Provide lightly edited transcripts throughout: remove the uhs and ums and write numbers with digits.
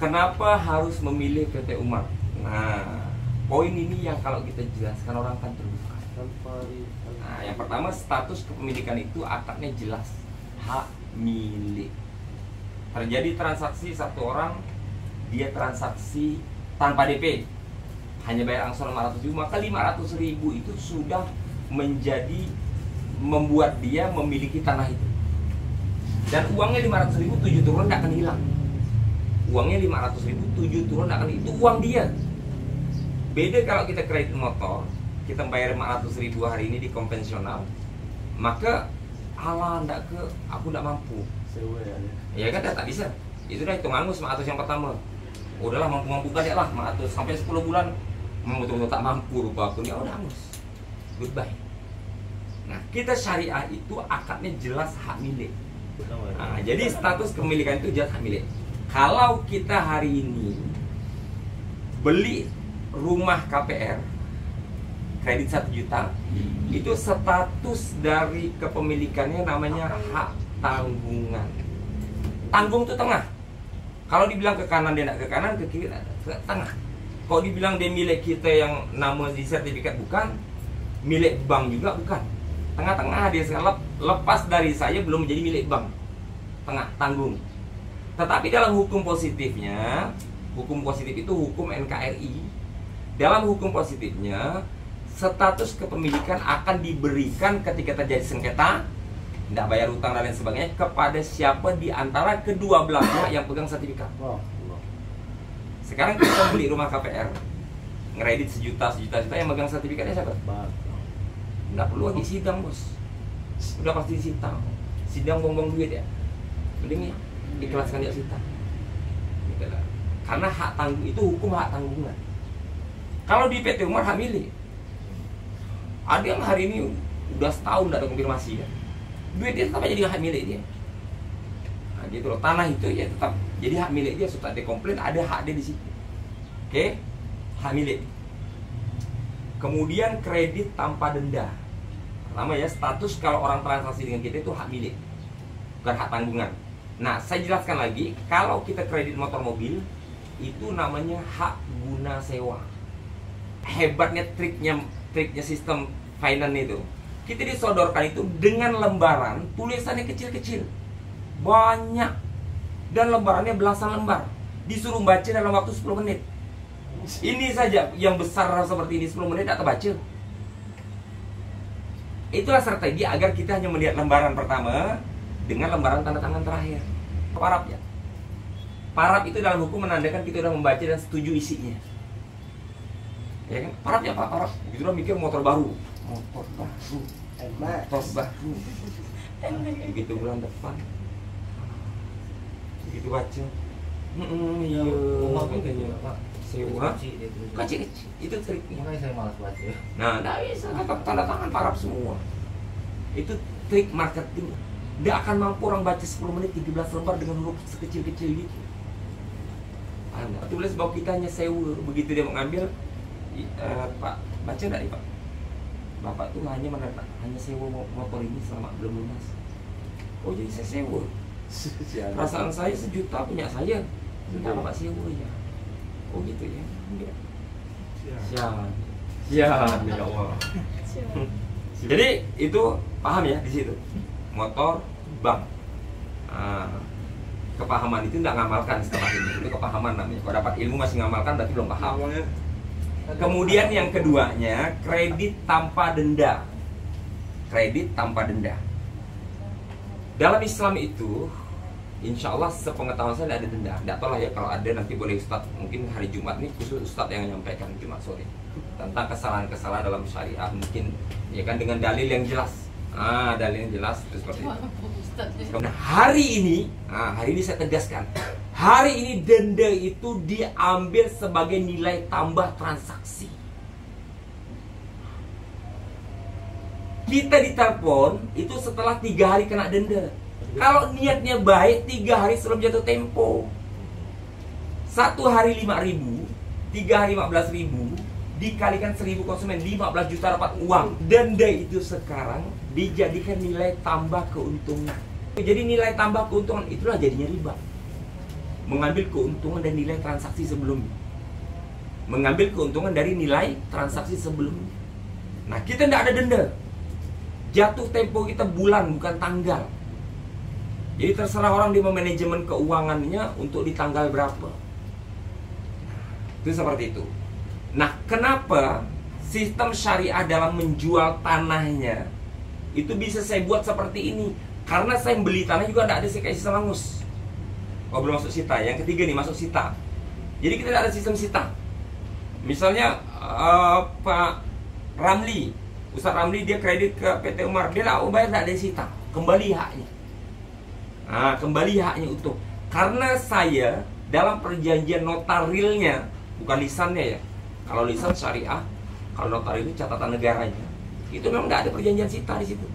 Kenapa harus memilih PT Umar? Nah, poin ini yang kalau kita jelaskan orang kan terbuka. Nah, yang pertama, status kepemilikan itu akadnya jelas, hak milik. Terjadi transaksi satu orang, dia transaksi tanpa DP, hanya bayar angsuran 500.000, maka 500.000 itu sudah membuat dia memiliki tanah itu. Dan uangnya 500.000, 7 turun tidak akan hilang. Uangnya 500.000, 7 turun tidak akan, itu uang dia. Beda kalau kita kredit motor, kita bayar 500.000 hari ini di konvensional, maka aku tidak mampu. Ya kan, tak bisa. Itu dah hitung angus 500 yang pertama. Udahlah, mampu kan ya lah 500 sampai 10 bulan betul-betul tak mampu rupa aku ni, udah angus. Goodbye. Nah, kita syariah itu akadnya jelas hak milik. Nah, jadi status kepemilikan itu jelas hak milik. Kalau kita hari ini beli rumah KPR kredit 1 juta, itu status dari kepemilikannya namanya hak tanggungan. Tanggung itu tengah. Kalau dibilang ke kanan, dia nak ke kanan, ke kiri, ke tengah. Kalau dibilang dia milik kita yang nama di sertifikat, bukan. Milik bank juga bukan. Tengah-tengah dia sekarang, lepas dari saya belum menjadi milik bank. Tengah, tanggung. Tetapi dalam hukum positifnya, hukum positif itu hukum NKRI. Dalam hukum positifnya, status kepemilikan akan diberikan ketika terjadi sengketa, tidak bayar utang dan lain sebagainya, kepada siapa di antara kedua belah pihak yang pegang sertifikat. Sekarang kita beli rumah KPR, ngeredit sejuta, yang megang sertifikatnya siapa? Nggak perlu lagi sidang, bos. Udah pasti sidang. Sidang buang-buang duit ya. Mending ikhlaskan dia sidang. Gitu lah. Karena hak tanggung itu hukum hak tanggungan. Kalau di PT Umar hak milik. Ada yang hari ini udah setahun tidak ada konfirmasi ya. Duit dia tetap aja jadi hak milik dia. Nah, gitu loh. Tanah itu ya tetap jadi hak milik dia. Sudah dikomplain, ada hak dia di situ. Oke, hak milik. Kemudian kredit tanpa denda. Pertama ya, status kalau orang transaksi dengan kita itu hak milik, bukan hak tanggungan. Nah, saya jelaskan lagi, kalau kita kredit motor mobil itu namanya hak guna sewa. Hebatnya triknya sistem finance itu, kita disodorkan itu dengan lembaran tulisannya kecil-kecil, banyak, dan lembarannya belasan lembar, disuruh baca dalam waktu 10 menit. Ini saja yang besar seperti ini 10 menit tak terbaca. Itulah strategi agar kita hanya melihat lembaran pertama dengan lembaran tanda tangan terakhir. Parab ya. Parab itu dalam hukum menandakan kita sudah membaca dan setuju isinya. Ya kan? Parab ya Pak, parab. Gitu udah mikir motor baru. Motor baru. Begitu bulan depan. Begitu baca. Iya. Rumah pun kayaknya Pak. Sewa. Kecil. Itu triknya. Makanya saya malas baca. Nah, tidak bisa. Tetap tanda tangan parab semua. Itu trik marketing. Tidak akan mampu orang baca 10 menit 13 lembar dengan huruf sekecil-kecil gitu. Tulis bahwa kita hanya sewa. Begitu dia mengambil, Pak, baca enggak nih Pak? Bapak tuh hanya sewa motor ini selama belum lunas. Oh, jadi saya sewa. Perasaan saya 1 juta punya saya. Enggak, Bapak sewa ya. Oh gitu ya. Enggak. Siap. Ya Allah. Jadi itu paham ya di situ. Motor, bank. Kepahaman itu tidak ngamalkan setelah ini. Itu kepahaman namanya. Kalau dapat ilmu masih ngamalkan berarti belum paham. Kemudian yang keduanya, kredit tanpa denda. Kredit tanpa denda. Dalam Islam itu, insya Allah sepengetahuan saya tidak ada denda. Tidak tahu lah ya, kalau ada nanti boleh Ustadz. Mungkin hari Jumat ini khusus Ustadz yang menyampaikan Jumat sore tentang kesalahan-kesalahan dalam syariat, mungkin ya kan dengan dalil yang jelas. Dalil yang jelas itu seperti itu. Nah, hari ini saya tegaskan, hari ini denda itu diambil sebagai nilai tambah transaksi. Kita ditelepon itu setelah 3 hari kena denda. Kalau niatnya baik, 3 hari sebelum jatuh tempo. 1 hari 5.000, 3 hari 15.000, dikalikan 1.000 konsumen, 15 juta dapat uang. Denda itu sekarang dijadikan nilai tambah keuntungan. Jadi nilai tambah keuntungan itulah jadinya riba. mengambil keuntungan dari nilai transaksi sebelumnya. Mengambil keuntungan dari nilai transaksi sebelumnya. Nah, kita tidak ada denda. Jatuh tempo kita bulan, bukan tanggal. Jadi terserah orang dia memanajemen keuangannya untuk di tanggal berapa. Itu seperti itu. Nah, kenapa sistem syariah dalam menjual tanahnya itu bisa saya buat seperti ini? Karena saya beli tanah juga tidak ada kayak sistem angus. Oh, belum masuk sita. Yang ketiga nih, masuk sita. Jadi kita tidak ada sistem sita. Misalnya Pak Ramli, Ustaz Ramli, dia kredit ke PT Umar, dia tidak mau bayar, tidak ada sita, kembali haknya. Nah, kembali haknya utuh. Karena saya dalam perjanjian notarilnya, bukan lisannya ya. Kalau lisan syariah, kalau notaril itu catatan negaranya, itu memang tidak ada perjanjian sita di situ.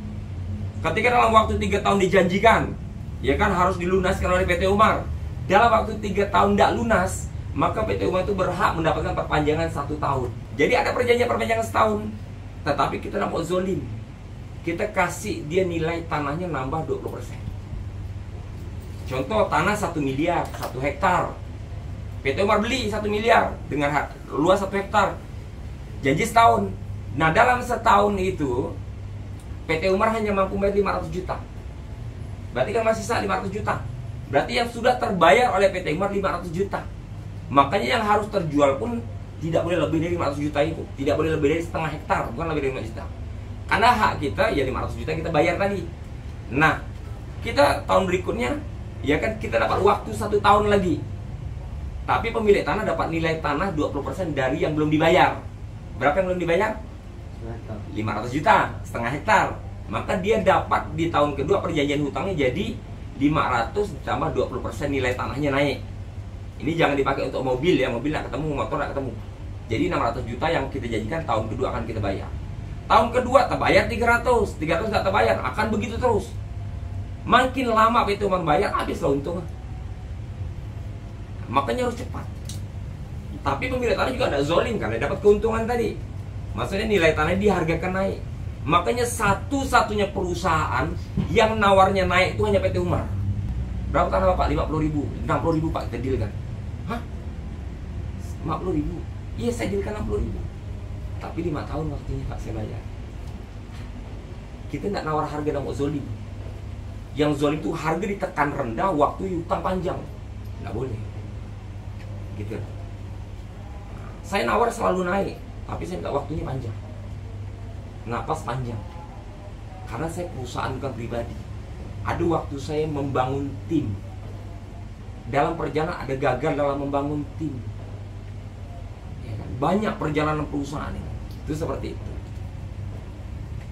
Ketika dalam waktu 3 tahun dijanjikan, ya kan harus dilunaskan oleh PT Umar. Dalam waktu 3 tahun tidak lunas, maka PT Umar itu berhak mendapatkan perpanjangan 1 tahun. Jadi ada perjanjian perpanjangan setahun. Tetapi kita tidak mau zolim. Kita kasih dia nilai tanahnya nambah 20%. Contoh, tanah 1 miliar, 1 hektar. PT Umar beli 1 miliar dengan luas 1 hektar. Janji setahun. Nah, dalam setahun itu PT Umar hanya mampu bayar 500 juta. Berarti kan masih sisa 500 juta. Berarti yang sudah terbayar oleh PT Umar 500 juta. Makanya yang harus terjual pun tidak boleh lebih dari 500 juta itu. Tidak boleh lebih dari setengah hektar, bukan lebih dari 5 juta. Karena hak kita ya 500 juta kita bayar tadi. Nah, kita tahun berikutnya ya kan kita dapat waktu 1 tahun lagi. Tapi pemilik tanah dapat nilai tanah 20% dari yang belum dibayar. Berapa yang belum dibayar? 500 juta, setengah hektar. Maka dia dapat di tahun kedua perjanjian hutangnya jadi 500 ditambah 20% nilai tanahnya naik. Ini jangan dipakai untuk mobil ya, mobil nggak ketemu, motor nggak ketemu. Jadi 600 juta yang kita janjikan tahun kedua akan kita bayar. Tahun kedua terbayar 300 nggak terbayar, akan begitu terus. Makin lama PT Umar bayar, habis lah untungnya. Makanya harus cepat. Tapi pemilik tanah juga ada zolim karena dapat keuntungan tadi. Maksudnya nilai tanah dihargakan naik. Makanya satu-satunya perusahaan yang nawarnya naik itu hanya PT Umar. Berapa tanah Bapak? 50.000, 60.000 Pak, kita deal kan? Hah? 50.000? Iya, saya dealkan 60.000. Tapi 5 tahun waktunya Pak saya bayar. Kita nggak nawar harga dan mau zolim. Yang zolim itu harga ditekan rendah, waktu hutang panjang. Nggak boleh. Gitu. Saya nawar selalu naik, tapi saya minta waktunya panjang. Napas panjang. Karena saya perusahaan bukan pribadi. Ada waktu saya membangun tim. Dalam perjalanan ada gagal dalam membangun tim. Ya kan? Banyak perjalanan perusahaan ini. Itu seperti itu.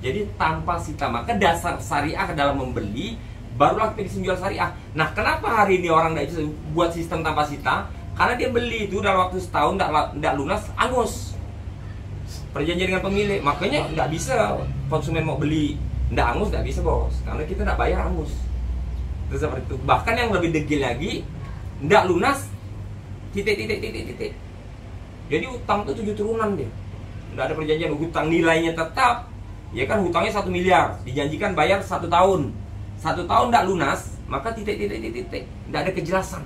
Jadi tanpa sita, maka dasar syariah dalam membeli, barulah kita bisa jual syariah. Nah, kenapa hari ini orang tidak bisa buat sistem tanpa sita? Karena dia beli itu dalam waktu setahun tidak lunas, angus. Perjanjian dengan pemilik, makanya nggak bisa konsumen mau beli nggak angus, nggak bisa bos, karena kita nggak bayar angus. Itu seperti itu. Bahkan yang lebih degil lagi, nggak lunas, titik. Jadi utang itu 7 turunan dia. Nggak ada perjanjian hutang nilainya tetap, ya kan hutangnya 1 miliar, dijanjikan bayar 1 tahun. 1 tahun nggak lunas, maka titik, nggak ada kejelasan.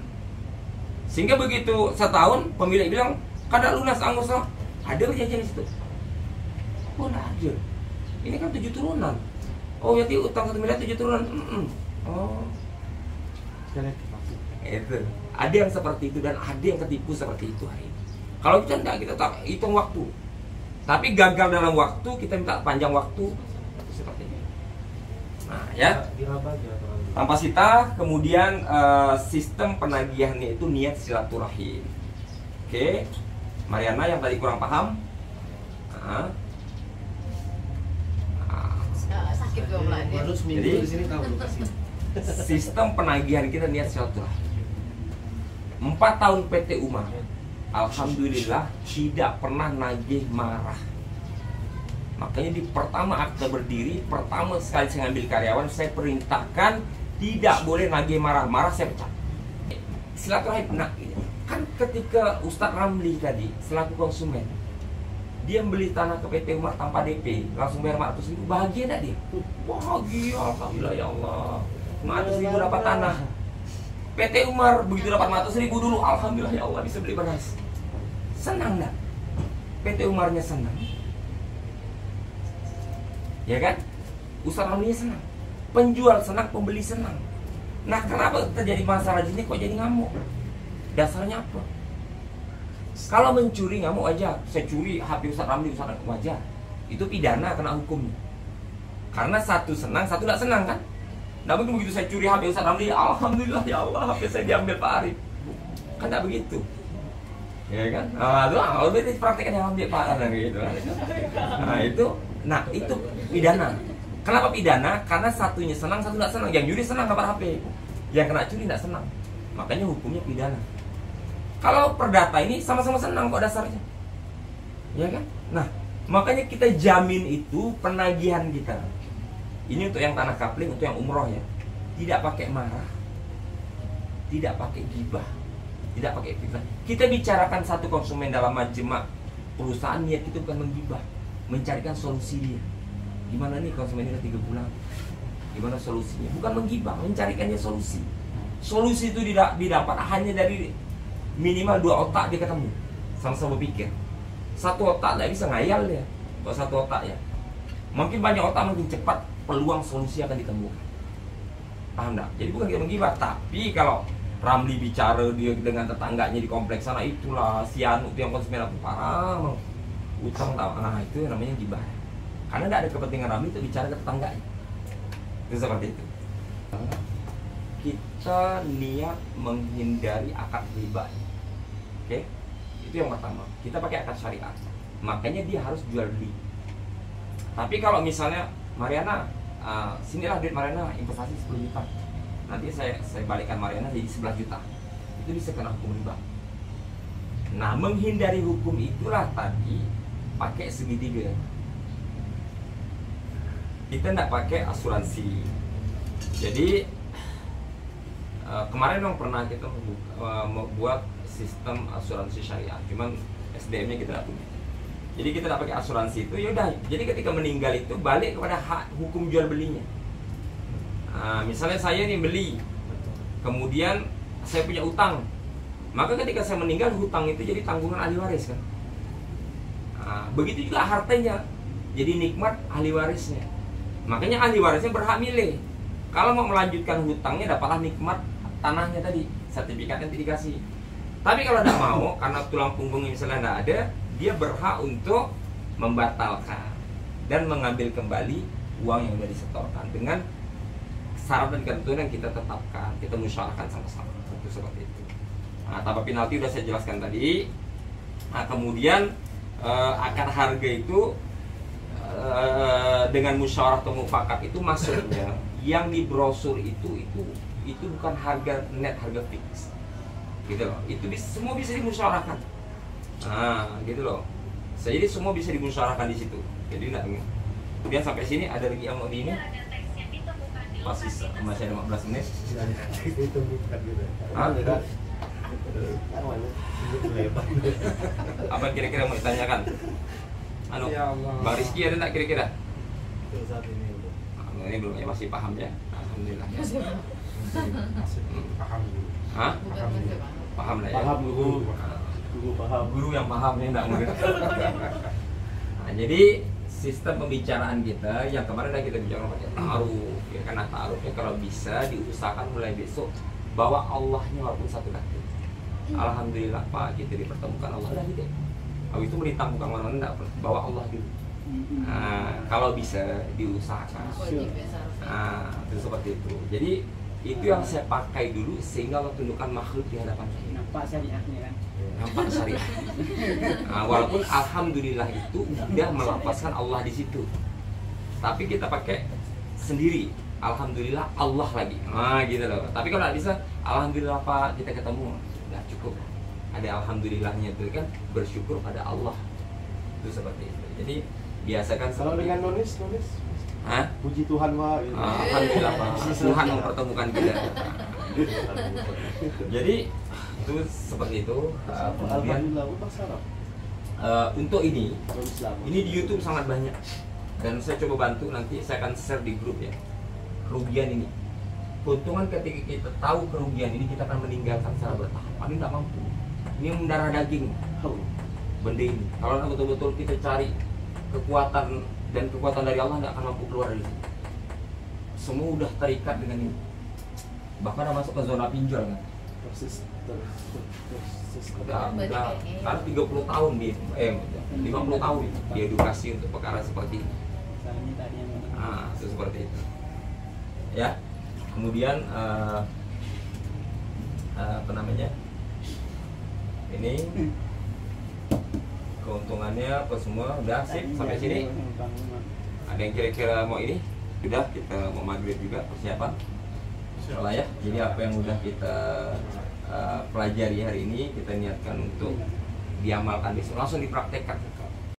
Sehingga begitu setahun, pemilik bilang, kada lunas angus lah, ada perjanjian di situ. Oh, nggak ada. Ini kan 7 turunan. Oh, jadi utang 1 miliar 7 turunan. Oh, itu. Ada yang seperti itu dan ada yang ketipu seperti itu hari ini. Kalau kita enggak, kita tak hitung waktu. Tapi gagal dalam waktu, kita minta panjang waktu. Seperti ini. Nah, ya. Tanpa sita, kemudian sistem penagihannya itu niat silaturahim. Oke. Mariana yang tadi kurang paham. Sakit gue belajar. Jadi sistem penagihan kita niat silaturahim. 4 tahun PT Umar, alhamdulillah tidak pernah nagih marah. Makanya di pertama akte berdiri, pertama sekali saya ngambil karyawan, saya perintahkan tidak boleh nagih marah-marah, saya pecat. Silaturahim. Nah, kan ketika Ustadz Ramli tadi selaku konsumen, dia beli tanah ke PT Umar tanpa DP, langsung bayar 400.000, bahagia enggak dia? Bahagia, alhamdulillah ya Allah, 400.000 dapat tanah. PT Umar begitu dapat 100.000 dulu, alhamdulillah ya Allah bisa beli beras. Senang enggak? PT Umarnya senang. Ya kan? Ustaz Ramlinya senang. Penjual senang, pembeli senang. Nah, kenapa terjadi masalah di sini kok jadi ngamuk? Dasarnya apa? Kalau mencuri ngamuk aja, saya curi HP Ustaz Ramli, Ustaz Ramli wajar. Itu pidana, kena hukumnya. Karena satu senang, satu tidak senang kan? Nah begitu saya curi HP Ustaz Ramli, alhamdulillah ya Allah HP saya diambil Pak Arif. Kan tidak begitu. Ya kan? Nah, itu praktekkan yang ambil Pak Arif gitu. Nah itu pidana. Kenapa pidana? Karena satunya senang, satu tidak senang. Yang juri senang dapat HP, yang kena curi tidak senang. Makanya hukumnya pidana. Kalau perdata ini sama-sama senang kok dasarnya. Ya kan? Nah, makanya kita jamin itu penagihan kita. Ini untuk yang tanah kapling, untuk yang umroh ya. Tidak pakai marah, tidak pakai gibah, tidak pakai fitnah. Kita bicarakan satu konsumen dalam majma perusahaan, niat itu bukan menggibah, mencarikan solusi dia. Gimana nih konsumen ini 3 bulan? Gimana solusinya? Bukan menggibah, mencarikannya solusi. Solusi itu didapat hanya dari minimal 2 otak dia ketemu, sama-sama berpikir. Satu otak tidak bisa ngayal ya. Kalau satu otak ya, makin banyak otak makin cepat peluang solusi akan ditemukan. Paham tak? Jadi bukan kita menggibah, tapi kalau Ramli bicara dia dengan tetangganya di kompleks sana, itulah si Anu yang konsumen aku parah, utang tahu. Nah itu namanya gibah. Karena tidak ada kepentingan Ramli itu bicara ke tetangganya. Itu seperti itu. Kita niat menghindari akad riba. Oke? Itu yang pertama. Kita pakai akad syariat. Makanya dia harus jual beli. Tapi kalau misalnya Mariana, sinilah duit Mariana, investasi 10 juta. Nanti saya balikan Mariana jadi 11 juta. Itu bisa kena hukum riba. Nah, menghindari hukum itulah tadi pakai segitiga. Kita tidak pakai asuransi. Jadi kemarin dong pernah kita membuat sistem asuransi syariah, cuman SDM-nya kita tidak punya. Jadi kita tidak pakai asuransi itu, yaudah. Jadi ketika meninggal itu balik kepada hak hukum jual belinya. Misalnya saya nih beli, kemudian saya punya utang, maka ketika saya meninggal hutang itu jadi tanggungan ahli waris kan. Begitu juga hartanya, jadi nikmat ahli warisnya. Makanya ahli warisnya berhak milih. Kalau mau melanjutkan hutangnya, dapatlah nikmat tanahnya tadi, sertifikatnya dikasih. Tapi kalau tidak mau, karena tulang punggungnya misalnya tidak ada, dia berhak untuk membatalkan dan mengambil kembali uang yang sudah disetorkan dengan syarat dan ketentuan yang kita tetapkan, kita musyawarahkan sama-sama. Itu seperti itu. Tanpa penalti sudah saya jelaskan tadi. Kemudian akad harga itu dengan musyawarah atau mufakat itu maksudnya yang di brosur itu bukan harga net, harga fix gitu loh. Itu semua bisa dimusyawarahkan. Gitu loh. Jadi semua bisa dimusyawarahkan di situ. Jadi enggak. Kemudian sampai sini ada lagi yang mau di ini. Masih ada 15 menit. Itu bukan gitu. Apa kira-kira mau ditanyakan? Ya Bang Rizky ada tak kira-kira? Saat ini ini belum ya, masih paham ya? Alhamdulillah. Masih paham dulu. Hah? Paham lah ya? Paham guru. Guru paham. Guru yang paham ya enggak mudah. Nah, jadi sistem pembicaraan kita yang kemarin kita bicara pakai ta'aruf, ya karena ta'aruf ya kalau bisa diusahakan mulai besok bawa Allahnya walaupun satu kali. Alhamdulillah Pak, kita dipertemukan Allah dah gitu. Habis itu melintang bukan mana-mana enggak pernah, bawa Allah dulu. Kalau bisa diusahakan. Itu seperti itu. Jadi itu yang saya pakai dulu sehingga Allah tundukkan makhluk di hadapan saya. Nampak syariahnya kan? Nampak syariah. Walaupun alhamdulillah itu udah melafazkan Allah di situ. Tapi kita pakai sendiri. Alhamdulillah Allah lagi. Gitu loh. Tapi kalau nggak bisa, alhamdulillah Pak kita ketemu, nggak cukup. Ada alhamdulillahnya itu kan bersyukur pada Allah. Itu seperti itu. Jadi biasakan kalau dengan nulis puji Tuhan Pak gitu. Alhamdulillah Pak Tuhan mempertemukan kita. Jadi itu seperti itu. Kemudian untuk ini di YouTube sangat banyak dan saya coba bantu, nanti saya akan share di grup ya kerugian ini. keuntungan ketika kita tahu kerugian ini, kita akan meninggalkan secara bertahap. Ini tidak mampu. Ini mendarah daging benda ini. Kalau betul-betul kita cari kekuatan dan kekuatan dari Allah, tidak akan mampu keluar dari sini. Semua udah terikat dengan ini. Bahkan udah masuk ke zona pinjol kan. Udah 30 tahun di 50 tahun diedukasi untuk perkara seperti ini. Itu seperti itu. Ya. Kemudian apa namanya? Ini keuntungannya apa semua udah sip sampai sini. Ada yang kira-kira mau ini? Sudah, kita mau maghrib juga persiapan. Salah ya. Jadi apa yang udah kita pelajari hari ini kita niatkan untuk diamalkan besok, langsung dipraktekkan.